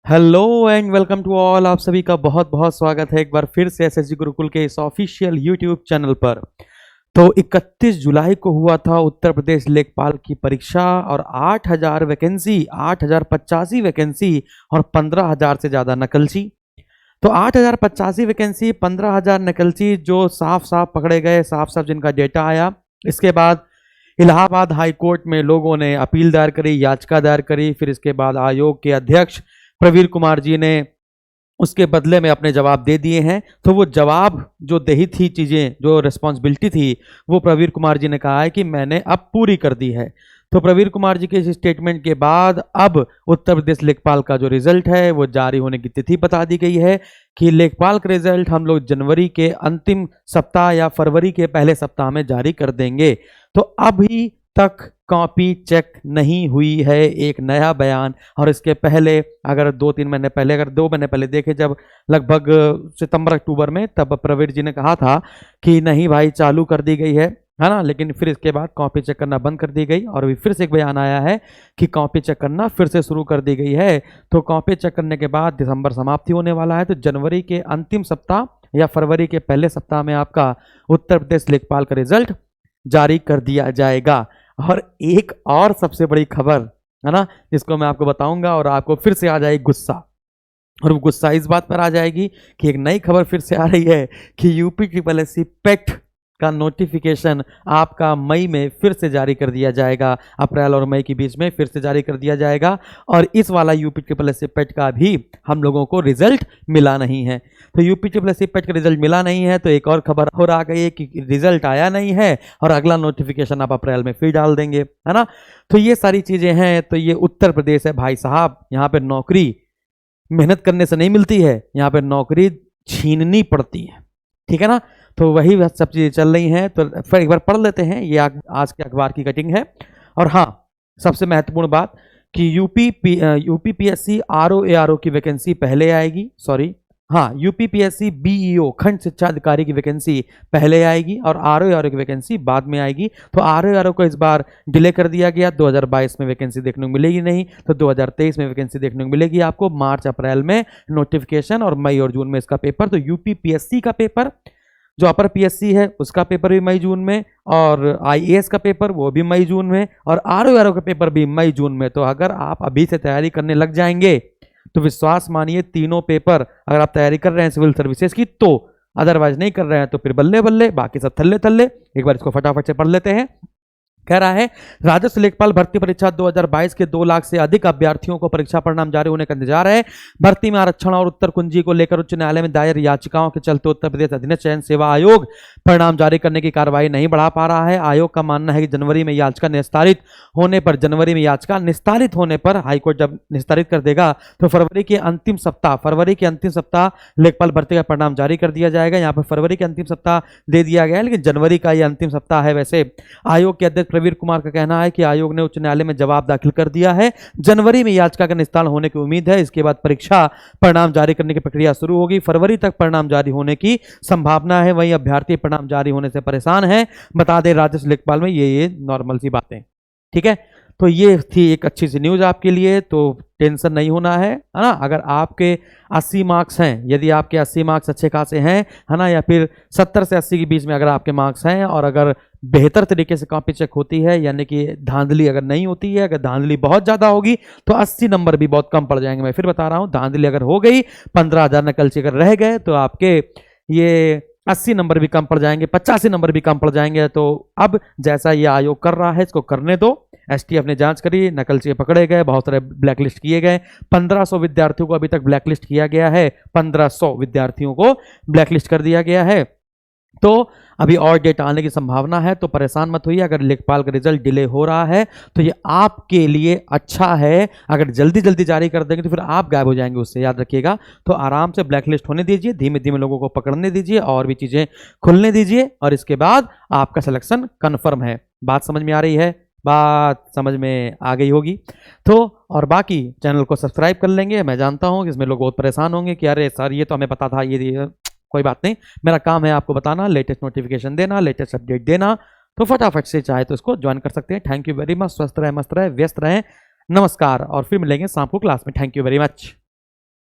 Hello and welcome to all. आप सभी का बहुत बहुत स्वागत है एक बार फिर से एसएसजी गुरुकुल के इस ऑफिशियल यूट्यूब चैनल पर। तो 31 जुलाई को हुआ था उत्तर प्रदेश लेखपाल की परीक्षा और 8000 वैकेंसी, 8085 वैकेंसी और 15000 से ज़्यादा नकलची। तो 8085 वैकेंसी, 15000 नकलची जो साफ साफ पकड़े गए, साफ साफ जिनका डेटा आया। इसके बाद इलाहाबाद हाई कोर्ट में लोगों ने अपील दायर करी, याचिका दायर करी। फिर इसके बाद आयोग के अध्यक्ष प्रवीर कुमार जी ने उसके बदले में अपने जवाब दे दिए हैं। तो वो जवाब जो दही थी, चीज़ें जो रिस्पॉन्सिबिलिटी थी, वो प्रवीर कुमार जी ने कहा है कि मैंने अब पूरी कर दी है। तो प्रवीर कुमार जी के इस स्टेटमेंट के बाद अब उत्तर प्रदेश लेखपाल का जो रिजल्ट है वो जारी होने की तिथि बता दी गई है कि लेखपाल का रिजल्ट हम लोग जनवरी के अंतिम सप्ताह या फरवरी के पहले सप्ताह में जारी कर देंगे। तो अभी तक कॉपी चेक नहीं हुई है, एक नया बयान। और इसके पहले अगर 2-3 महीने पहले, अगर 2 महीने पहले देखे, जब लगभग सितंबर अक्टूबर में, तब प्रवीर जी ने कहा था कि नहीं भाई चालू कर दी गई है ना। लेकिन फिर इसके बाद कॉपी चेक करना बंद कर दी गई और अभी फिर से एक बयान आया है कि कॉपी चेक करना फिर से शुरू कर दी गई है। तो कॉपी चेक करने के बाद दिसंबर समाप्ति होने वाला है। तो जनवरी के अंतिम सप्ताह या फरवरी के पहले सप्ताह में आपका उत्तर प्रदेश लेखपाल का रिजल्ट जारी कर दिया जाएगा। और एक और सबसे बड़ी खबर है ना, जिसको मैं आपको बताऊंगा और आपको फिर से आ जाएगी गुस्सा। और वो गुस्सा इस बात पर आ जाएगी कि एक नई खबर फिर से आ रही है कि यूपी ट्रिपल एससी पेट का नोटिफिकेशन आपका मई में फिर से जारी कर दिया जाएगा। अप्रैल और मई के बीच में फिर से जारी कर दिया जाएगा। और इस वाला यूपी ट्रिपल एससी पेट का भी हम लोगों को रिजल्ट मिला नहीं है। तो यूपी ट्रिपल एससी पेट का रिजल्ट मिला नहीं है तो एक और खबर और आ गई है कि रिजल्ट आया नहीं है और अगला नोटिफिकेशन आप अप्रैल में फिर डाल देंगे, है ना। तो ये सारी चीज़ें हैं। तो ये उत्तर प्रदेश है भाई साहब, यहाँ पर नौकरी मेहनत करने से नहीं मिलती है, यहाँ पर नौकरी छीननी पड़ती है, ठीक है ना। तो वही सब चीज़ें चल रही हैं। तो फिर एक बार पढ़ लेते हैं, ये आज के अखबार की कटिंग है। और हाँ, सबसे महत्वपूर्ण बात कि यूपी पीएससी आरओ की वैकेंसी पहले आएगी। यूपी पीएससी बीईओ खंड शिक्षा अधिकारी की वैकेंसी पहले आएगी और आरओ की वैकेंसी बाद में आएगी। तो आरओ को इस बार डिले कर दिया गया। 2022 में वैकेंसी देखने को मिलेगी नहीं, तो 2023 में वैकेंसी देखने को मिलेगी आपको। मार्च अप्रैल में नोटिफिकेशन और मई और जून में इसका पेपर। तो यूपी पीएससी का पेपर, जो अपर पीएससी है, उसका पेपर भी मई जून में, और आईएएस का पेपर वो भी मई जून में, और आरओ का पेपर भी मई जून में। तो अगर आप अभी से तैयारी करने लग जाएंगे तो विश्वास मानिए तीनों पेपर अगर आप तैयारी कर रहे हैं सिविल सर्विसेज की तो, अदरवाइज नहीं कर रहे हैं तो फिर बल्ले बल्ले, बाकी सब थल्ले थल्ले। एक बार इसको फटाफट से पढ़ लेते हैं। कह रहा है राजस्व लेखपाल भर्ती परीक्षा 2022 के 2 लाख से अधिक अभ्यर्थियों को परीक्षा परिणाम जारी होने का इंतजार है। भर्ती में आरक्षण और उत्तर कुंजी को लेकर उच्च न्यायालय में दायर याचिकाओं के चलते उत्तर प्रदेश अधीनस्थ चयन सेवा आयोग परिणाम जारी करने की कार्रवाई नहीं बढ़ा पा रहा है। आयोग का मानना है कि जनवरी में याचिका निस्तारित होने पर हाईकोर्ट जब निस्तारित कर देगा तो फरवरी के अंतिम सप्ताह लेखपाल भर्ती का परिणाम जारी कर दिया जाएगा। यहाँ पर फरवरी के अंतिम सप्ताह दे दिया गया है, लेकिन जनवरी का यह अंतिम सप्ताह है। वैसे आयोग के अध्यक्ष प्रवीर कुमार का कहना है कि आयोग ने उच्च न्यायालय में जवाब दाखिल कर दिया है। जनवरी में याचिका का निस्तारण होने की उम्मीद है। इसके बाद परीक्षा परिणाम जारी करने की प्रक्रिया शुरू होगी। फरवरी तक परिणाम जारी होने की संभावना है। वहीं अभ्यर्थी परिणाम जारी होने से परेशान है। बता दें राजस्व लेखपाल में ये नॉर्मल सी बातें, ठीक है। तो ये थी एक अच्छी सी न्यूज आपके लिए, तो टेंशन नहीं होना है ना। अगर आपके 80 मार्क्स हैं, यदि आपके 80 मार्क्स अच्छे खासे हैं, है ना, या फिर 70 से 80 के बीच में अगर आपके मार्क्स हैं, और अगर बेहतर तरीके से कॉपी चेक होती है, यानी कि धांधली अगर नहीं होती है, अगर धांधली बहुत ज़्यादा होगी तो 80 नंबर भी बहुत कम पड़ जाएंगे। मैं फिर बता रहा हूँ, धांधली अगर हो गई, 15,000 नकलची अगर रह गए तो आपके ये 80 नंबर भी कम पड़ जाएंगे, 85 नंबर भी कम पड़ जाएंगे। तो अब जैसा ये आयोग कर रहा है इसको करने दो। एसटीएफ ने जांच करी, नकलची पकड़े गए, बहुत सारे ब्लैकलिस्ट किए गए। 1500 विद्यार्थियों को अभी तक ब्लैकलिस्ट किया गया है, 1500 विद्यार्थियों को ब्लैकलिस्ट कर दिया गया है। तो अभी और डेटा आने की संभावना है, तो परेशान मत होइए। अगर लेखपाल का रिजल्ट डिले हो रहा है तो ये आपके लिए अच्छा है। अगर जल्दी जल्दी जारी कर देंगे तो फिर आप गायब हो जाएंगे उससे, याद रखिएगा। तो आराम से ब्लैकलिस्ट होने दीजिए, धीमे धीमे लोगों को पकड़ने दीजिए और भी चीज़ें खुलने दीजिए, और इसके बाद आपका सिलेक्शन कन्फर्म है। बात समझ में आ रही है? बात समझ में आ गई होगी। तो और बाकी चैनल को सब्सक्राइब कर लेंगे। मैं जानता हूँ कि इसमें लोग बहुत परेशान होंगे कि अरे सर ये तो हमें पता था, ये कोई बात नहीं, मेरा काम है आपको बताना, लेटेस्ट नोटिफिकेशन देना, लेटेस्ट अपडेट देना। तो फटाफट से चाहे तो इसको ज्वाइन कर सकते हैं। Thank you very much. स्वस्थ रहें, मस्त रहें, व्यस्त रहें। नमस्कार, और फिर मिलेंगे शाम को क्लास में। Thank you very much.